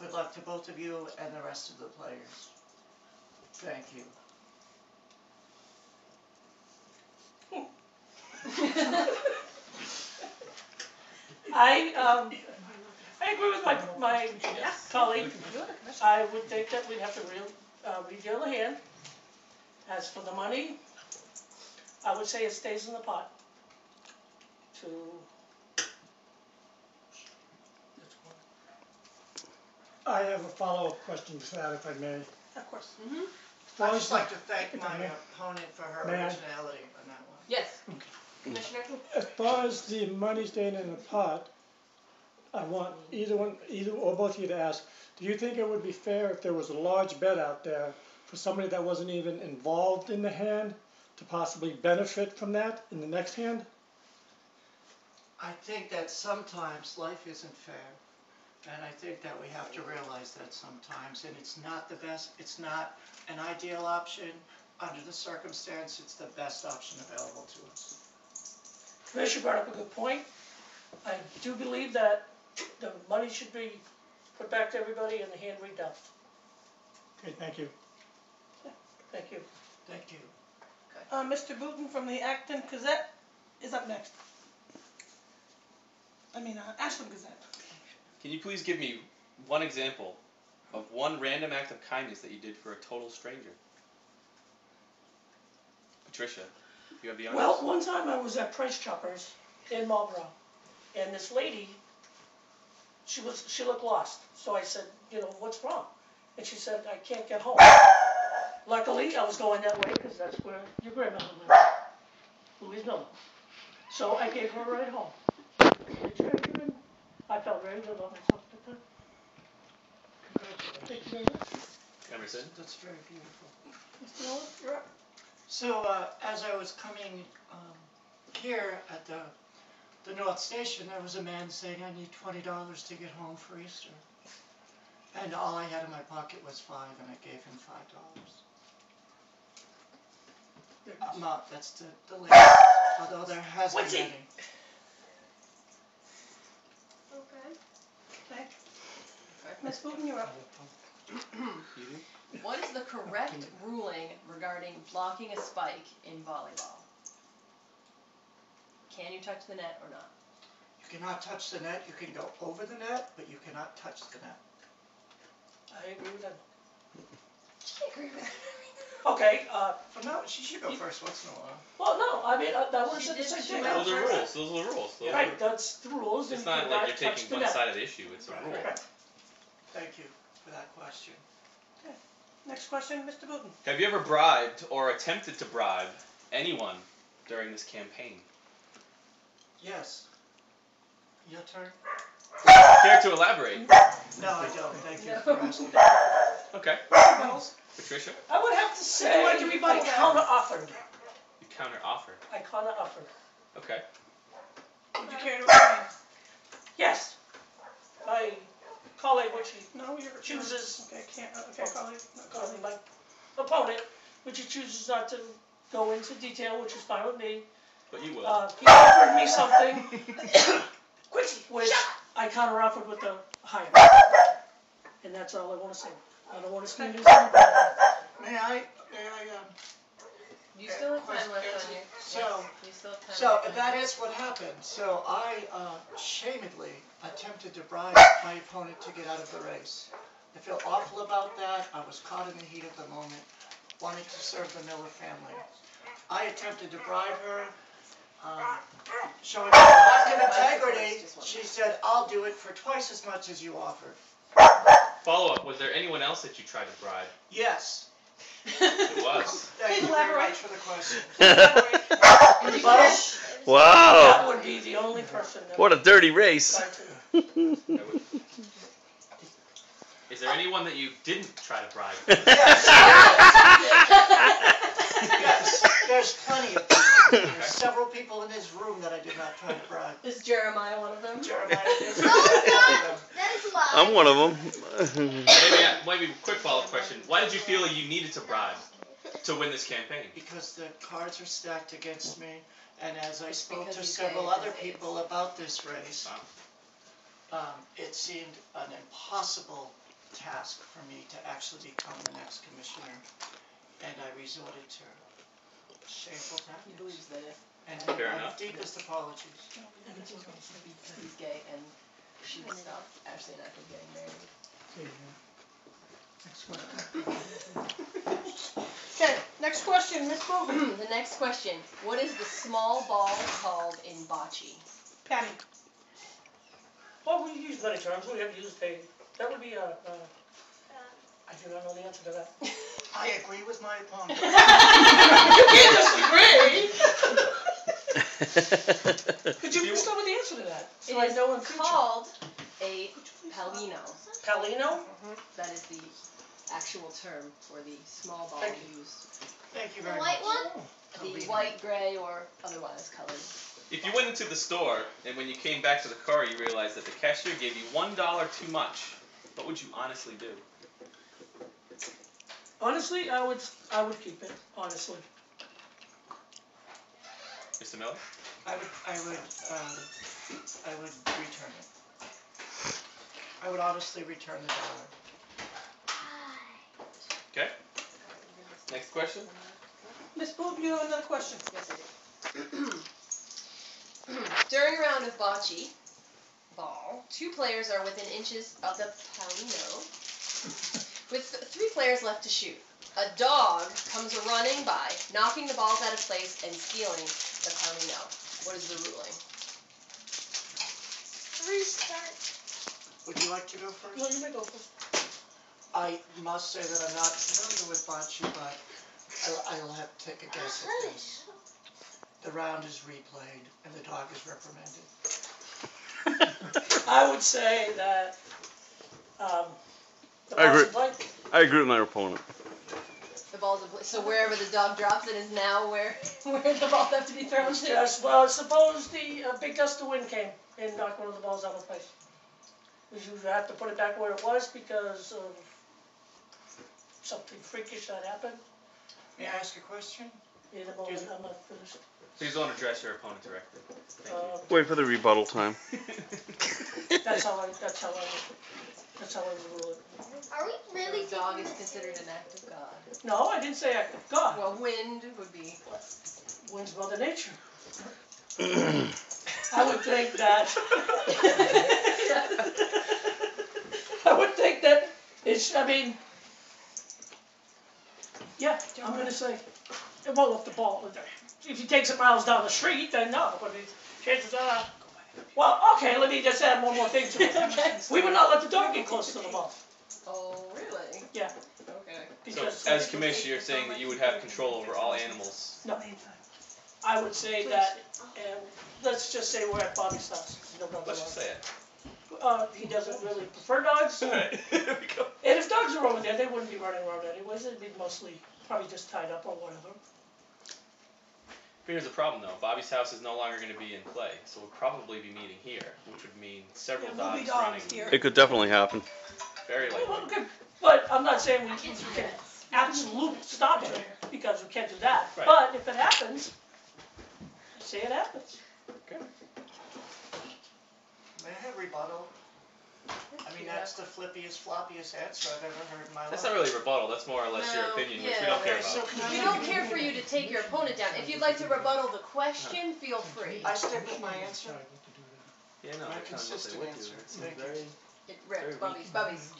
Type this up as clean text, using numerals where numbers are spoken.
good luck to both of you and the rest of the players. Thank you. I agree with my colleague. I would think that we'd have to redeal the hand. As for the money, I would say it stays in the pot. I have a follow-up question to that, if I may. Of course. I'd just like to thank my opponent for her originality on that one. Yes. Commissioner? As far as the money staying in the pot, I want either or both of you to ask, do you think it would be fair if there was a large bet out there for somebody that wasn't even involved in the hand to possibly benefit from that in the next hand? I think that sometimes life isn't fair. And I think that we have to realize that sometimes, and it's not the best, it's not an ideal option. Under the circumstance, it's the best option available to us. Commissioner brought up a good point. I do believe that the money should be put back to everybody and the hand redealt. Okay, thank you. Thank you. Thank you. Mr. Booton from the Acton Gazette is up next. Ashland Gazette. Can you please give me one example of one random act of kindness that you did for a total stranger? Patricia, you have the honors. Well, one time I was at Price Choppers in Marlboro, and this lady, she looked lost. So I said, what's wrong? And she said, I can't get home. Luckily, I was going that way because that's where your grandmother lived, Louise Miller. So I gave her a ride home. I felt very good about myself at the time. Congratulations. Thank you very much. Emerson? That's very beautiful. Mr. Miller, you're up. So, as I was coming here at the North Station, there was a man saying, I need $20 to get home for Easter. And all I had in my pocket was $5, and I gave him $5. That's the limit, although there has been many. Okay. Ms. Booton, you're up. What is the correct ruling regarding blocking a spike in volleyball? Can you touch the net or not? You cannot touch the net. You can go over the net, but you cannot touch the net. I agree with that. She agreed with that. Okay, no, she should go first once in a while. well, no, that was the same thing. Those are rules. Those are the rules. Right, that's the rules. It's and not you like cannot you're touch taking the one net. side of the issue. It's a rule. Right. Thank you for that question. Okay. Next question, Mr. Booton. Have you ever bribed or attempted to bribe anyone during this campaign? Yes. Your turn? Care to elaborate? No, I don't. Thank you for asking. Okay. Patricia? I would have to say I counter-offered. You counter-offered. I counter-offered. Okay. Would you care to explain? Yes. My colleague, which he chooses... colleague, my opponent, which he chooses not to go into detail, which is fine with me. But you will. He offered me something, which I counter-offered with a higher. And that's all I want to say. I don't want to spend his time. May I, You still have time left on you. So that is what happened. So I shamedly attempted to bribe my opponent to get out of the race. I feel awful about that. I was caught in the heat of the moment, wanting to serve the Miller family. I attempted to bribe her, showing her lack of integrity. She said, I'll do it for twice as much as you offered. Follow-up, was there anyone else that you tried to bribe? Yes. It was. Thank you very much for the question. Wow. That would be the only person that What a dirty race. Is there anyone that you didn't try to bribe? Yes, there's plenty of people. There's several people in this room that I did not try to bribe. Is Jeremiah one of them? Jeremiah is No, it's not. That is a lie. I'm one of them. Maybe a quick follow-up question. Why did you feel you needed to bribe to win this campaign? Because the cards are stacked against me, and as I spoke to several other people about this race, it seemed an impossible task for me to actually become the next commissioner, and I resorted to shameful He tactics. believes that if And Fair my enough. deepest apologies. he's gay and she would stop Ashley and I from getting married. Okay, next question, Miss Booby. The next question. What is the small ball called in bocce? Penny. Well, we use many terms, we have used a, that would be a, I do not know the answer to that. I agree with my opponent. You can't disagree! Could you please tell me the answer to that? It So I is know in future. called a palino. Palino? That is the actual term for the small ball Thank used. Thank you The very white much. one? The white, gray, or otherwise colored. If you went into the store and when you came back to the car you realized that the cashier gave you $1 too much, what would you honestly do? Honestly, I would keep it, honestly. Mr. Miller? I would return it. I would honestly return the dollar. Okay. Next question? Miss Boob, you have another question? Yes, I do. During a round of bocce ball, 2 players are within inches of the palino, with 3 players left to shoot. A dog comes running by, knocking the balls out of place and stealing the palino. What is the ruling? Restart. Would you like to go first? No, you may go first. I must say that I'm not familiar with bocce, but I'll have to take a guess at this. The round is replayed and the dog is reprimanded. I would say that, the I agree. ball's like, I agree with my opponent. The ball's in place. So wherever the dog drops it is now where the balls have to be thrown to. yes, well, suppose the big gust of wind came and knocked one of the balls out of place. Would you have to put it back where it was because of something freakish that happened? May I ask a question? In a moment, I'm not finished. Please don't address your opponent directly. Thank you. Wait for the rebuttal time. That's how I would rule it. Are we really The dog taking is this considered seriously? an act of God. No, I didn't say act of God. Well, wind would be. Wind's Mother Nature. I would think that. I would think that it's, I mean, yeah, I'm gonna say, it won't lift the ball. If he takes it miles down the street, then no, but chances are, well, okay, let me just add one more thing to it. We would not let the dog get close to the ball. Oh, really? Yeah. Okay. So, Because as commissioner, you're saying that you would have control over all animals. no, I would say that, let's just say we're at Bobby's house. No dog Let's just allowed. say it. He doesn't really prefer dogs. Alright, there we go. And if dogs are over there, they wouldn't be running around anyways. They'd be mostly probably just tied up or whatever. Here's the problem though, Bobby's house is no longer going to be in play, so we'll probably be meeting here, which would mean several dogs running. It could definitely happen. Very likely. Well, okay, but I'm not saying we can absolutely stop it because we can't do that. Right. But if it happens, say it happens. May I have rebuttal? I mean, that's the flippiest, floppiest answer I've ever heard in my life. That's not really rebuttal, that's more or less your No, opinion, which we yeah, don't care So about. can I We have don't care for you to take your opponent down. If you'd like to rebuttal the question, feel free. I stick with my answer. Yeah, no, My they're telling us they consistent would do answer. it. It seems Thank you. very Bobby's. He's